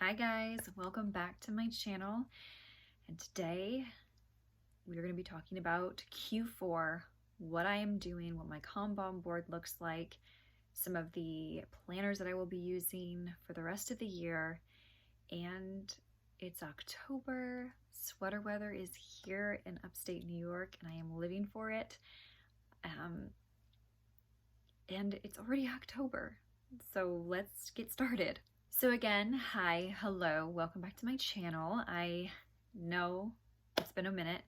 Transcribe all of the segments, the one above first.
Hi guys, welcome back to my channel, and today we're going to be talking about Q4, what I am doing, what my Kanban board looks like, some of the planners that I will be using for the rest of the year. And it's October, sweater weather is here in upstate New York and I am living for it. And it's already October, so let's get started. So again, hi, hello, welcome back to my channel. I know it's been a minute,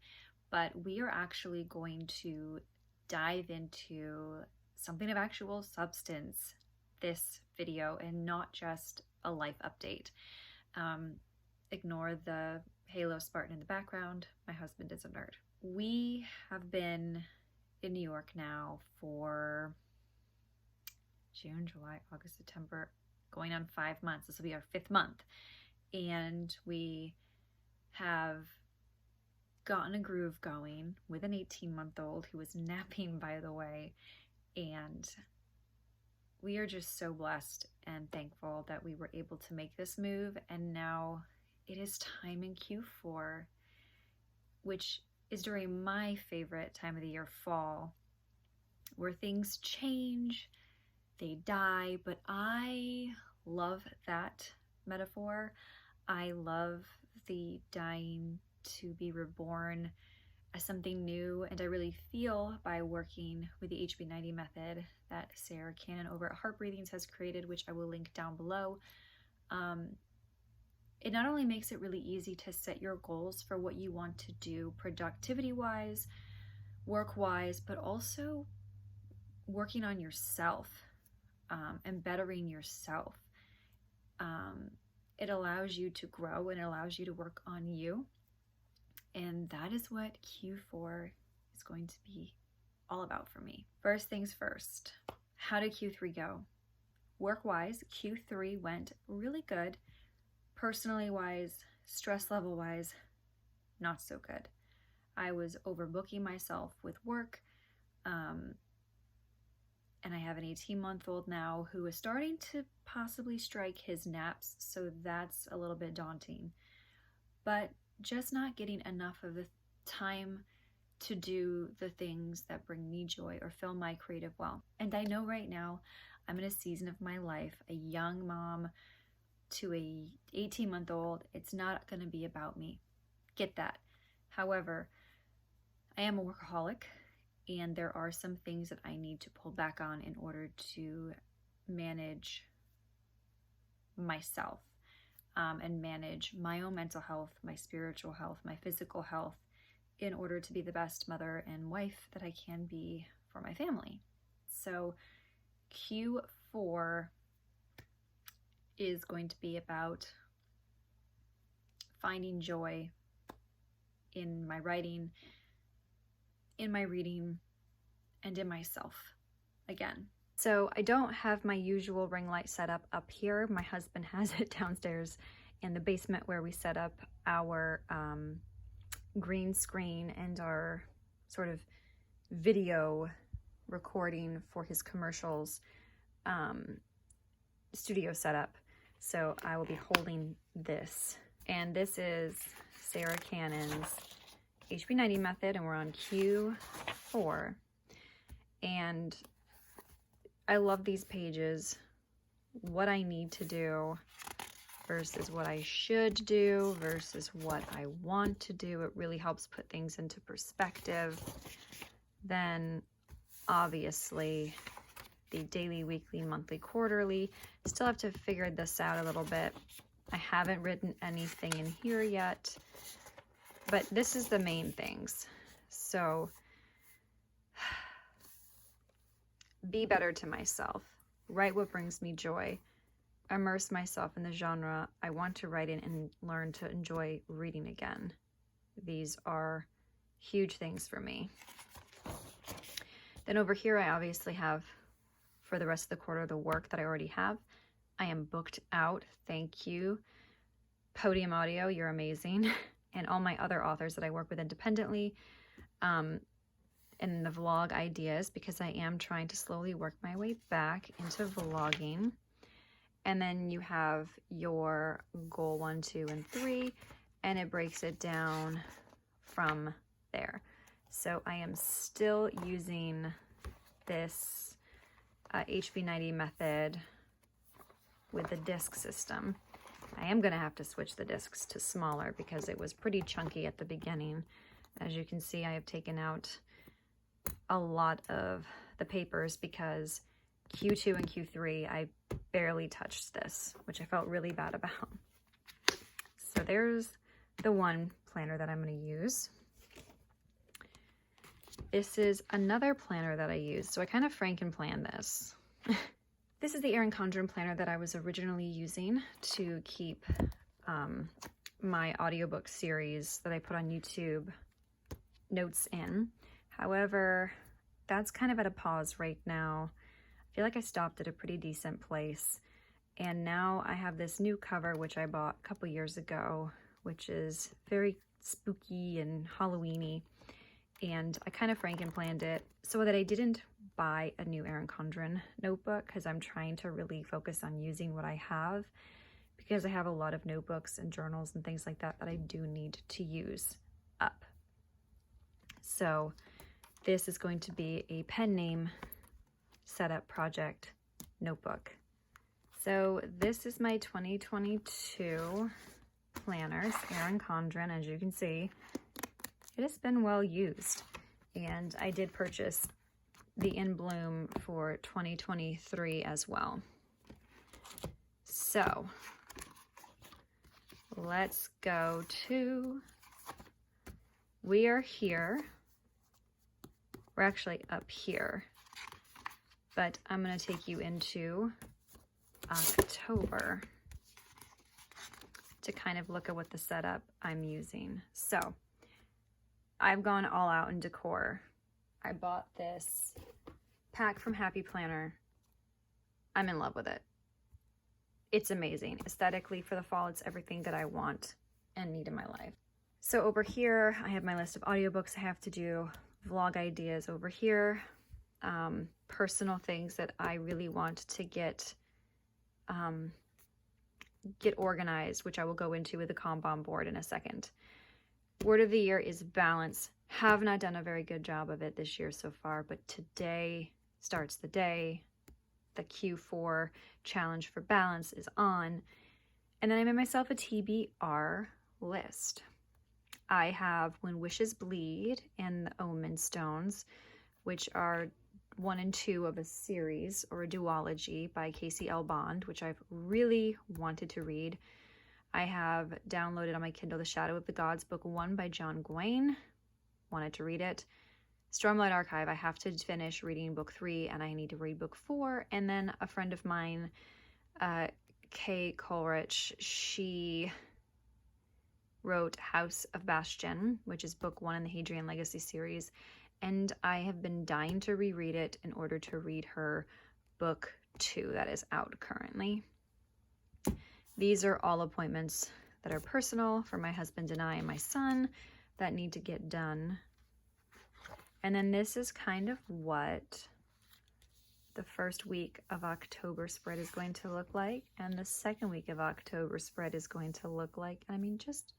but we are actually going to dive into something of actual substance this video and not just a life update. Ignore the Halo Spartan in the background. My husband is a nerd. We have been in New York now for June, July, August, September, going on 5 months. This will be our 5th month. And we have gotten a groove going with an 18-month-old who was napping, by the way. And we are just so blessed and thankful that we were able to make this move. And now it is time in Q4, which is during my favorite time of the year, fall, where things change, they die, but I love that metaphor. I love the dying to be reborn as something new, and I really feel by working with the HB90 method that Sarra over at Heart Breathings has created, which I will link down below. It not only makes it really easy to set your goals for what you want to do productivity-wise, work-wise, but also working on yourself and bettering yourself. It allows you to grow and it allows you to work on you. And that is what Q4 is going to be all about for me. First things first, how did Q3 go? Work-wise, Q3 went really good. Personally wise, stress level wise, not so good. I was overbooking myself with work. And I have an 18-month-old now who is starting to possibly strike his naps, so that's a little bit daunting. But just not getting enough of the time to do the things that bring me joy or fill my creative well. And I know right now I'm in a season of my life, a young mom to a 18-month-old. It's not going to be about me. Get that. However, I am a workaholic, and there are some things that I need to pull back on in order to manage myself and manage my own mental health, my spiritual health, my physical health, in order to be the best mother and wife that I can be for my family. So Q4 is going to be about finding joy in my writing, in my reading, and in myself again. So I don't have my usual ring light set up here. My husband has it downstairs in the basement where we set up our green screen and our sort of video recording for his commercials studio setup. So I will be holding this. And this is Sarra Cannon's HB90 method, and we're on Q4. And I love these pages, what I need to do versus what I should do versus what I want to do. It really helps put things into perspective. Then obviously the daily, weekly, monthly, quarterly. Still have to figure this out a little bit. I haven't written anything in here yet, but this is the main things. So be better to myself, write what brings me joy, immerse myself in the genre I want to write in, and learn to enjoy reading again. These are huge things for me. Then over here, I obviously have, for the rest of the quarter, the work that I already have. I am booked out. Thank you, Podium Audio, you're amazing. And all my other authors that I work with independently. And the vlog ideas, because I am trying to slowly work my way back into vlogging. and then you have your goal 1, 2, and 3, and it breaks it down from there. So I am still using this HV90 method with the disc system. I am going to have to switch the discs to smaller because it was pretty chunky at the beginning. As you can see, I have taken out a lot of the papers because Q2 and Q3, I barely touched this, which I felt really bad about. So there's the one planner that I'm going to use. This is another planner that I use. So I kind of Franken-planned this. This is the Erin Condren planner that I was originally using to keep my audiobook series that I put on YouTube notes in. However, that's kind of at a pause right now. I feel like I stopped at a pretty decent place. And now I have this new cover, which I bought a couple years ago, which is very spooky and Halloween-y. And I kind of Franken-planned it so that I didn't buy a new Erin Condren notebook because I'm trying to really focus on using what I have, because I have a lot of notebooks and journals and things like that that I do need to use up. So this is going to be a pen name setup project notebook. So this is my 2022 planners, Erin Condren. As you can see, it has been well used, and I did purchase the In Bloom for 2023 as well. So let's go to, we are here. We're actually up here, but I'm going to take you into October to kind of look at what the setup I'm using. So I've gone all out in decor. I bought this pack from Happy Planner. I'm in love with it. It's amazing. Aesthetically for the fall, it's everything that I want and need in my life. So over here, I have my list of audiobooks I have to do, vlog ideas over here, personal things that I really want to get organized, which I will go into with the Kanban board in a second. Word of the year is balance. Have not done a very good job of it this year so far, but today starts the day. The Q4 challenge for balance is on. And then I made myself a TBR list. I have When Wishes Bleed and the Omen Stones, which are 1 and 2 of a series or a duology by Casey L. Bond, which I've really wanted to read. I have downloaded on my Kindle The Shadow of the Gods, book 1 by John Gwain. Wanted to read it. Stormlight Archive, I have to finish reading book 3 and I need to read book 4. And then a friend of mine, Kay Coleridge, she wrote House of Bastion, which is book 1 in the Hadrian Legacy series. And I have been dying to reread it in order to read her book 2 that is out currently. These are all appointments that are personal for my husband and I and my son that need to get done. And then this is kind of what the first week of October spread is going to look like, and the second week of October spread is going to look like. I mean, just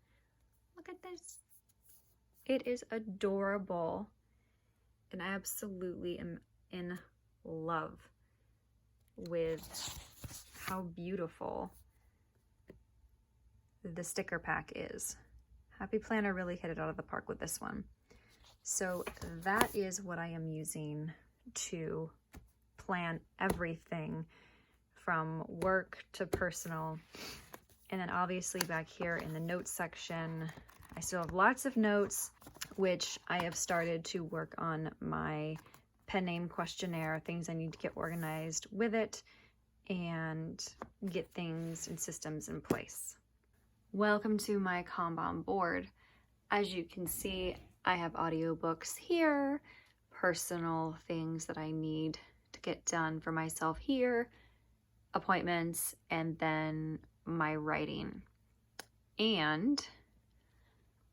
look at this. It is adorable, and I absolutely am in love with how beautiful the sticker pack is. Happy Planner really hit it out of the park with this one. So that is what I am using to plan everything from work to personal. And then obviously back here in the notes section, I still have lots of notes, which I have started to work on my pen name questionnaire, things I need to get organized with it and get things and systems in place. Welcome to my Kanban board. As you can see, I have audiobooks here, personal things that I need to get done for myself here, appointments, and then my writing. And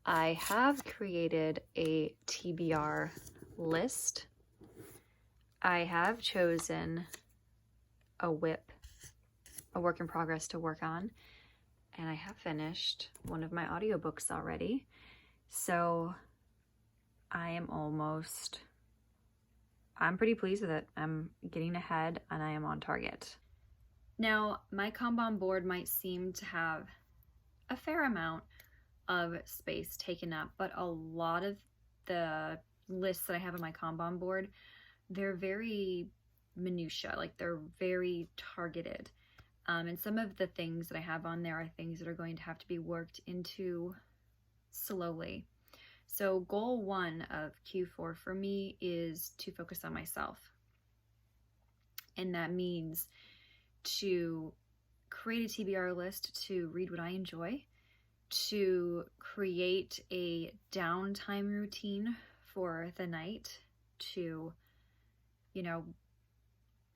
I have created a TBR list. I have chosen a WIP a work in progress to work on. And I have finished one of my audiobooks already. So I'm pretty pleased with it. I'm getting ahead and I am on target. Now, my Kanban board might seem to have a fair amount of space taken up, but a lot of the lists that I have on my Kanban board, they're very minutia, like they're very targeted. And some of the things that I have on there are things that are going to have to be worked into slowly. So goal 1 of Q4 for me is to focus on myself. And that means to create a TBR list to read what I enjoy, to create a downtime routine for the night, to,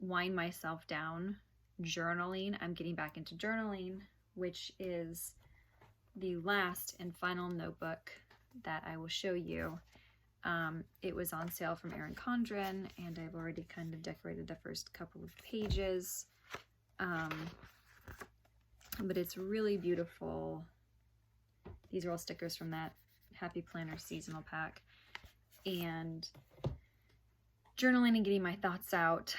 wind myself down. Journaling, I'm getting back into journaling, which is the last and final notebook that I will show you. It was on sale from Erin Condren, and I've already kind of decorated the first couple of pages. But it's really beautiful. These are all stickers from that Happy Planner seasonal pack. And journaling and getting my thoughts out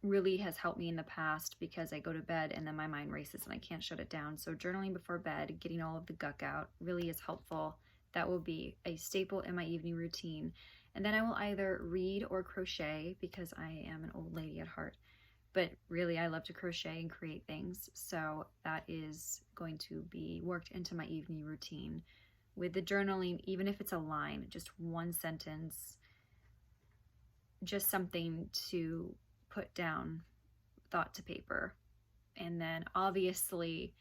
really has helped me in the past, because I go to bed and then my mind races and I can't shut it down. So journaling before bed, getting all of the guck out, really is helpful. That will be a staple in my evening routine. And then I will either read or crochet, because I am an old lady at heart. But really, I love to crochet and create things. So that is going to be worked into my evening routine. With the journaling, even if it's a line, just one sentence, just something to put down, thought to paper. And then obviously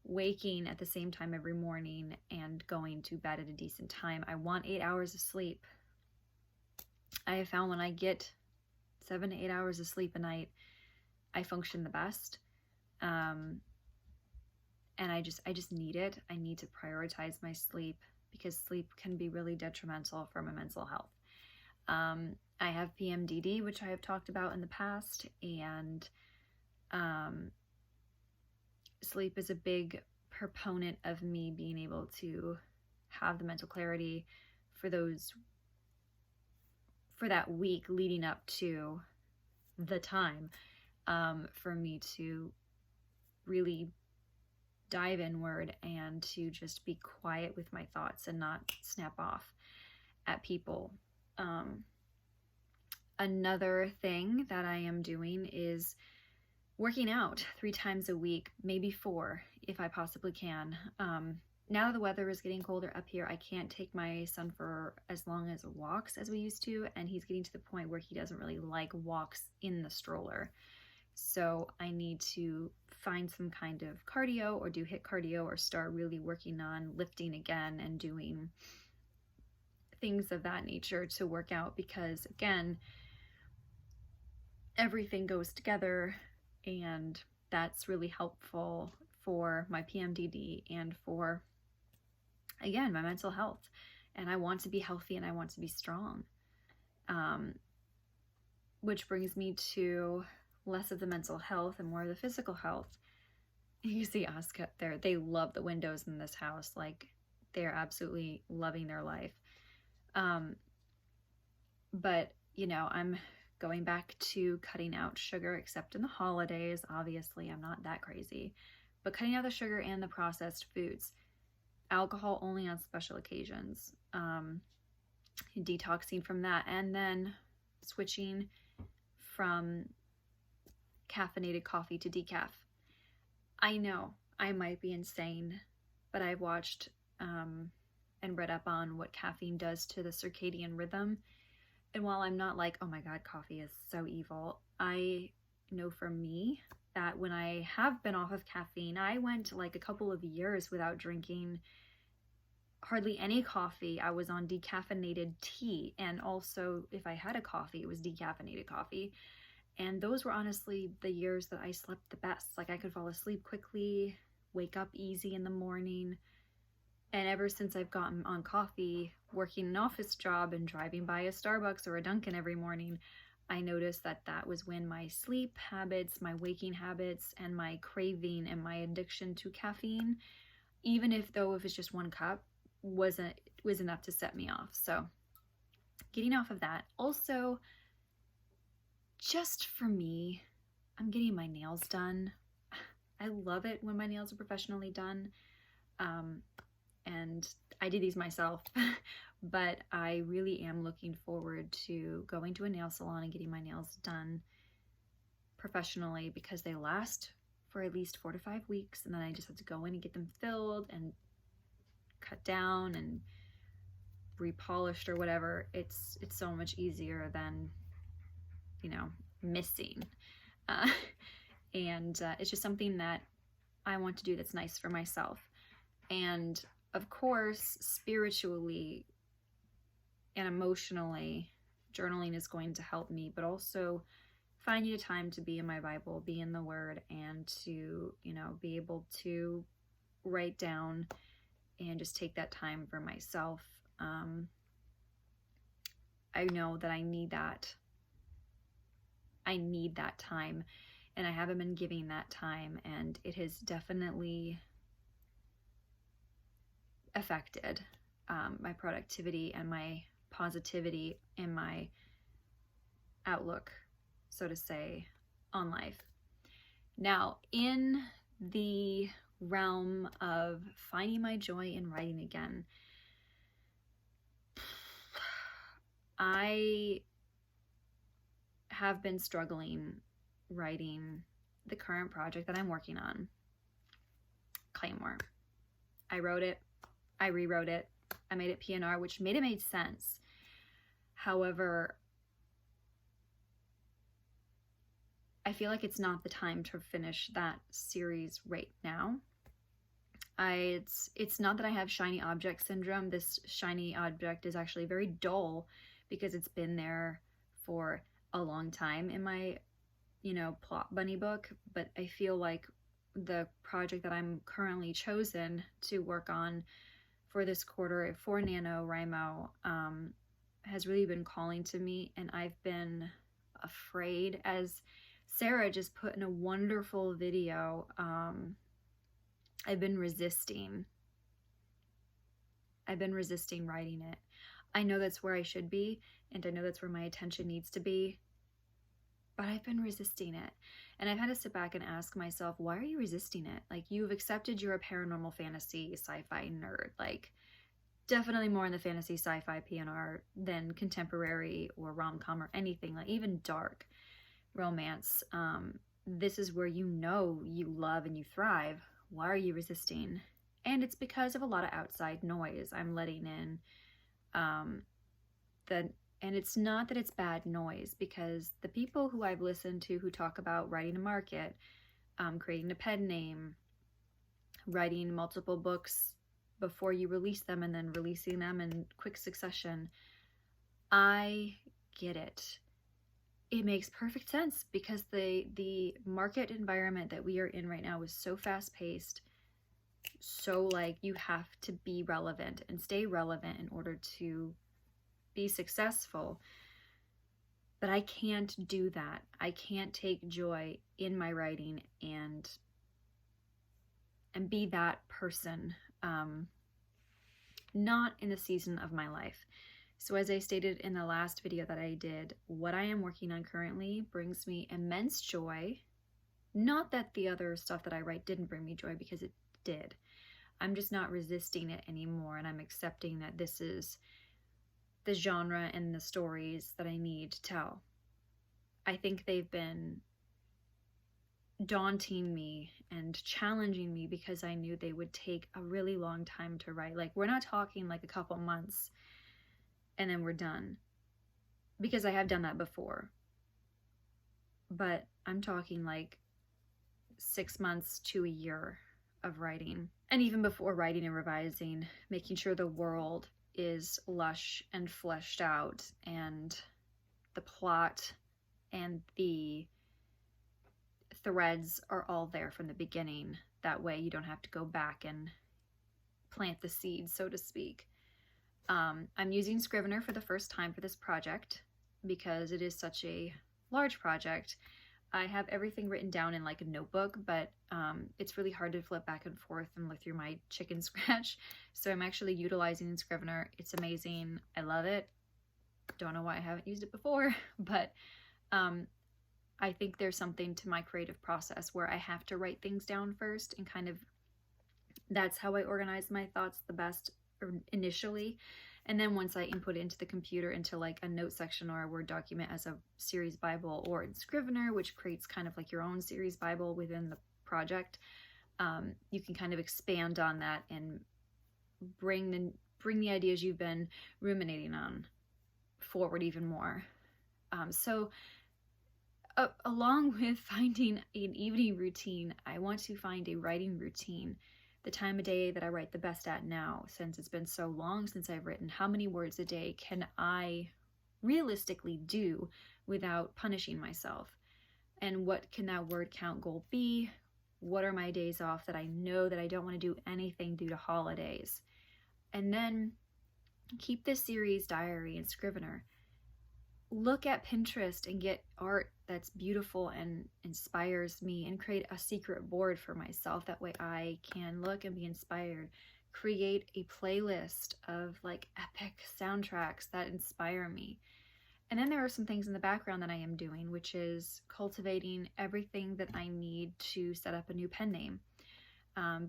waking at the same time every morning and going to bed at a decent time. I want 8 hours of sleep. I have found when I get 7 to 8 hours of sleep a night, I function the best. And I just need it. I need to prioritize my sleep, because sleep can be really detrimental for my mental health. I have PMDD, which I have talked about in the past, and sleep is a big proponent of me being able to have the mental clarity for that week leading up to the time, for me to really dive inward and to just be quiet with my thoughts and not snap off at people. Another thing that I am doing is working out 3 times a week, maybe 4 if I possibly can. Now that the weather is getting colder up here, I can't take my son for as long as walks as we used to, and he's getting to the point where he doesn't really like walks in the stroller. So I need to find some kind of cardio, or do HIIT cardio, or start really working on lifting again and doing things of that nature to work out, because again, everything goes together, and that's really helpful for my PMDD and for, again, my mental health. And I want to be healthy and I want to be strong. Which brings me to less of the mental health and more of the physical health. You see Asuka there. They love the windows in this house. Like, they're absolutely loving their life. But, I'm going back to cutting out sugar, except in the holidays. Obviously, I'm not that crazy. But cutting out the sugar and the processed foods. Alcohol only on special occasions. Detoxing from that. And then switching from caffeinated coffee to decaf. I know I might be insane, but I've watched and read up on what caffeine does to the circadian rhythm. And while I'm not like, oh my God, coffee is so evil, I know for me that when I have been off of caffeine, I went like a couple of years without drinking hardly any coffee. I was on decaffeinated tea, and also if I had a coffee, it was decaffeinated coffee. And those were honestly the years that I slept the best. Like, I could fall asleep quickly, wake up easy in the morning. And ever since I've gotten on coffee, working an office job and driving by a Starbucks or a Dunkin' every morning, I noticed that that was when my sleep habits, my waking habits, and my craving and my addiction to caffeine, even if it's just 1 cup, was enough to set me off. So getting off of that. Also, just for me, I'm getting my nails done. I love it when my nails are professionally done. And I did these myself, but I really am looking forward to going to a nail salon and getting my nails done professionally, because they last for at least 4 to 5 weeks, and then I just have to go in and get them filled and cut down and repolished or whatever. It's so much easier than, missing. And it's just something that I want to do that's nice for myself. And of course, spiritually and emotionally, journaling is going to help me, but also finding a time to be in my Bible, be in the Word, and to, be able to write down and just take that time for myself. I know that I need that. I need that time, and I haven't been giving that time, and it has definitely affected my productivity and my positivity and my outlook, so to say, on life. Now, in the realm of finding my joy in writing again, I have been struggling writing the current project that I'm working on, Claymore. I wrote it, I rewrote it, I made it PNR, which made sense. However, I feel like it's not the time to finish that series right now. It's not that I have shiny object syndrome. This shiny object is actually very dull because it's been there for a long time in my, plot bunny book. But I feel like the project that I'm currently chosen to work on for this quarter for NaNoWriMo has really been calling to me, and I've been afraid, as Sarra just put in a wonderful video. I've been resisting writing it. I know that's where I should be, and I know that's where my attention needs to be, but I've been resisting it. And I've had to sit back and ask myself, why are you resisting it? Like, you've accepted you're a paranormal fantasy sci-fi nerd, like definitely more in the fantasy sci-fi PNR than contemporary or rom-com or anything, like even dark romance. This is where you love and you thrive. Why are you resisting? And it's because of a lot of outside noise I'm letting in. And it's not that it's bad noise, because the people who I've listened to who talk about writing a market, creating a pen name, writing multiple books before you release them and then releasing them in quick succession, I get it. It makes perfect sense, because the market environment that we are in right now is so fast-paced, so like you have to be relevant and stay relevant in order to be successful. But I can't do that. I can't take joy in my writing and be that person, not in the season of my life. So as I stated in the last video that I did, what I am working on currently brings me immense joy. Not that the other stuff that I write didn't bring me joy, because it did. I'm just not resisting it anymore, and I'm accepting that this is the genre and the stories that I need to tell. I think they've been daunting me and challenging me because I knew they would take a really long time to write. Like, we're not talking like a couple months and then we're done, because I have done that before. But I'm talking like 6 months to a year of writing. And even before writing and revising, making sure the world is lush and fleshed out, and the plot and the threads are all there from the beginning. That way you don't have to go back and plant the seeds, so to speak. I'm using Scrivener for the first time for this project. because it is such a large project. I have everything written down in like a notebook, but it's really hard to flip back and forth and look through my chicken scratch. So I'm actually utilizing Scrivener. It's amazing. I love it. Don't know why I haven't used it before, but I think there's something to my creative process where I have to write things down first, and kind of that's how I organize my thoughts the best initially. And then once I input it into the computer into like a note section or a Word document as a series Bible, or in Scrivener, which creates kind of like your own series Bible within the project, you can kind of expand on that and bring the ideas you've been ruminating on forward even more. Along with finding an evening routine, I want to find a writing routine. The time of day that I write the best at now, since it's been so long since I've written. How many words a day can I realistically do without punishing myself? And what can that word count goal be? What are my days off that I know that I don't want to do anything due to holidays? And then keep this series diary and Scrivener. Look at Pinterest and get art that's beautiful and inspires me, and create a secret board for myself. That way I can look and be inspired. Create a playlist of like epic soundtracks that inspire me. And then there are some things in the background that I am doing, which is cultivating everything that I need to set up a new pen name,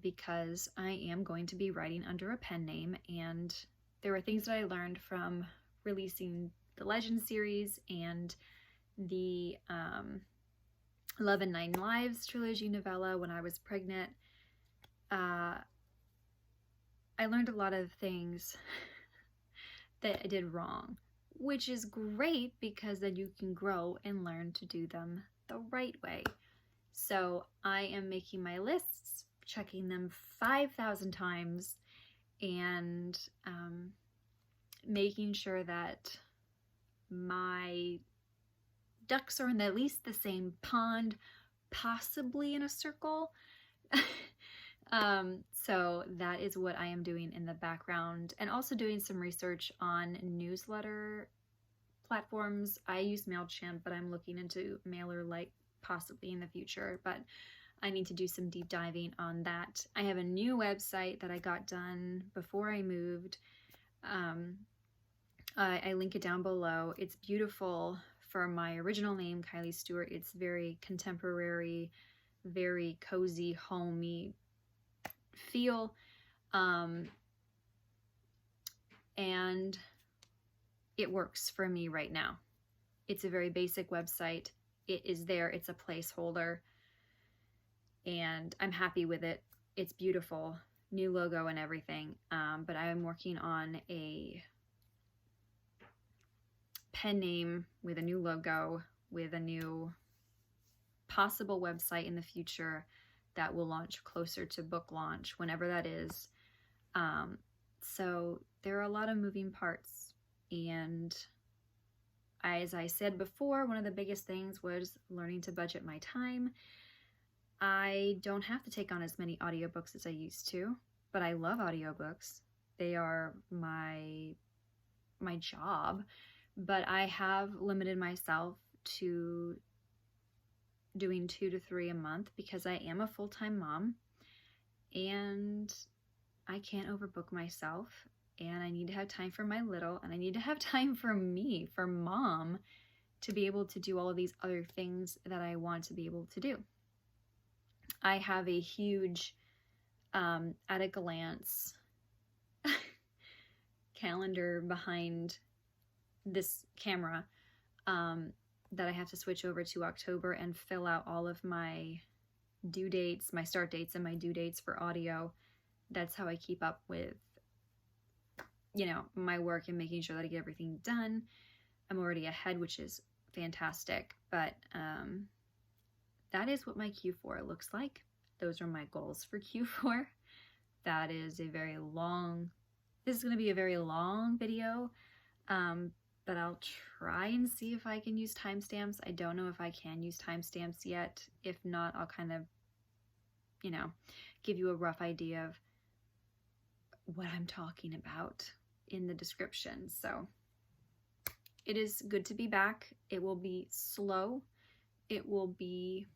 because I am going to be writing under a pen name. And there were things that I learned from releasing the Legend series and the Love and 9 Lives trilogy novella when I was pregnant. I learned a lot of things that I did wrong, which is great because then you can grow and learn to do them the right way. So I am making my lists, checking them 5,000 times, and making sure that my ducks are in at least the same pond, possibly in a circle. So that is what I am doing in the background, and also doing some research on newsletter platforms. I use MailChimp, but I'm looking into MailerLite possibly in the future, but I need to do some deep diving on that. I have a new website that I got done before I moved. I link it down below. It's beautiful for my original name, Kylie Stewart. It's very contemporary, very cozy, homey feel. And it works for me right now. It's a very basic website. It is there. It's a placeholder. And I'm happy with it. It's beautiful. New logo and everything. But I am working on a pen name with a new logo, with a new possible website in the future that will launch closer to book launch, whenever that is. So there are a lot of moving parts, and as I said before, one of the biggest things was learning to budget my time. I don't have to take on as many audiobooks as I used to, but I love audiobooks. They are my job, but I have limited myself to doing 2 to 3 a month because I am a full-time mom, and I can't overbook myself, and I need to have time for my little, and I need to have time for me, for mom, to be able to do all of these other things that I want to be able to do. I have a huge, at a glance, calendar behind this camera that I have to switch over to October and fill out all of my due dates, my start dates and my due dates for audio. That's how I keep up with, you know, my work and making sure that I get everything done. I'm already ahead, which is fantastic, but that is what my Q4 looks like. Those are my goals for Q4. That is a very long, this is going to be a very long video, but I'll try and see if I can use timestamps. I don't know if I can use timestamps yet. If not, I'll kind of, you know, give you a rough idea of what I'm talking about in the description. So it is good to be back. It will be slow. It will be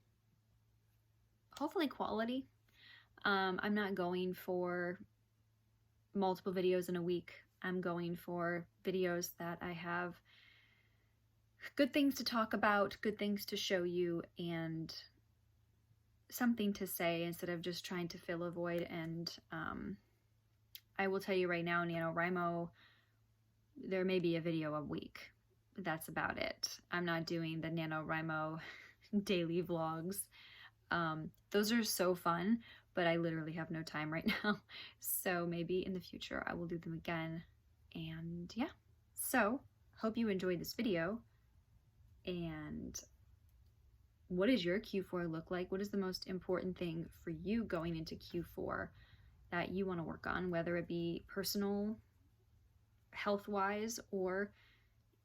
hopefully quality. I'm not going for multiple videos in a week. I'm going for videos that I have good things to talk about, good things to show you, and something to say instead of just trying to fill a void. And I will tell you right now, NaNoWriMo, there may be a video a week. That's about it. I'm not doing the NaNoWriMo daily vlogs. Those are so fun, but I literally have no time right now. So maybe in the future I will do them again. And yeah, so hope you enjoyed this video. And what does your Q4 look like? What is the most important thing for you going into Q4 that you want to work on, whether it be personal, health-wise, or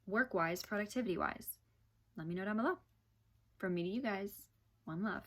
work-wise, productivity-wise? Let me know down below. From me to you guys, one love.